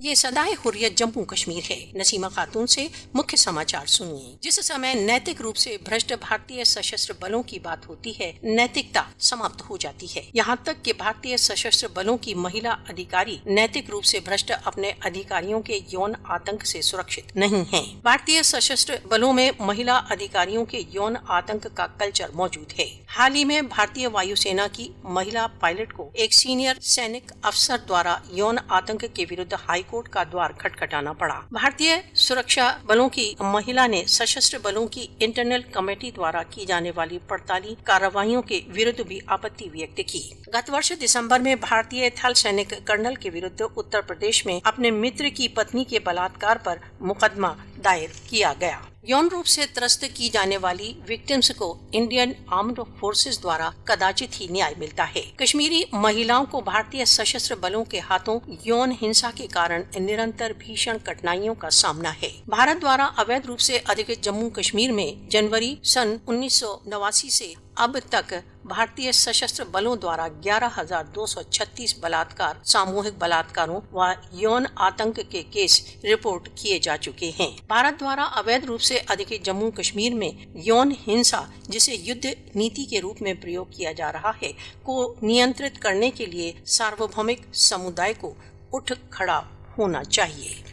ये सदाए हुर्रियत जम्मू कश्मीर है। नसीमा खातून से मुख्य समाचार सुनिए। जिस समय नैतिक रूप से भ्रष्ट भारतीय सशस्त्र बलों की बात होती है, नैतिकता समाप्त हो जाती है। यहाँ तक कि भारतीय सशस्त्र बलों की महिला अधिकारी नैतिक रूप से भ्रष्ट अपने अधिकारियों के यौन आतंक से सुरक्षित नहीं हैं। भारतीय सशस्त्र बलों में महिला अधिकारियों के यौन आतंक का कल्चर मौजूद है। हाल ही में भारतीय वायुसेना की महिला पायलट को एक सीनियर सैनिक अफसर द्वारा यौन आतंक के विरुद्ध हाईकोर्ट का द्वार खटखटाना पड़ा। भारतीय सुरक्षा बलों की महिला ने सशस्त्र बलों की इंटरनल कमेटी द्वारा की जाने वाली पड़ताली कार्रवाइयों के विरुद्ध भी आपत्ति व्यक्त की। गत वर्ष दिसंबर में भारतीय थल सैनिक कर्नल के विरुद्ध उत्तर प्रदेश में अपने मित्र की पत्नी के बलात्कार पर मुकदमा दायर किया गया। यौन रूप से त्रस्त की जाने वाली विक्टिम्स को इंडियन आर्म्ड फोर्सेस द्वारा कदाचित ही न्याय मिलता है। कश्मीरी महिलाओं को भारतीय सशस्त्र बलों के हाथों यौन हिंसा के कारण निरंतर भीषण कठिनाइयों का सामना है। भारत द्वारा अवैध रूप से अधिकृत जम्मू कश्मीर में जनवरी सन 1989 से अब तक भारतीय सशस्त्र बलों द्वारा 11,236 बलात्कार, सामूहिक बलात्कारों व यौन आतंक के केस रिपोर्ट किए जा चुके हैं। भारत द्वारा अवैध रूप से अधिकृत जम्मू कश्मीर में यौन हिंसा, जिसे युद्ध नीति के रूप में प्रयोग किया जा रहा है, को नियंत्रित करने के लिए सार्वभौमिक समुदाय को उठ खड़ा होना चाहिए।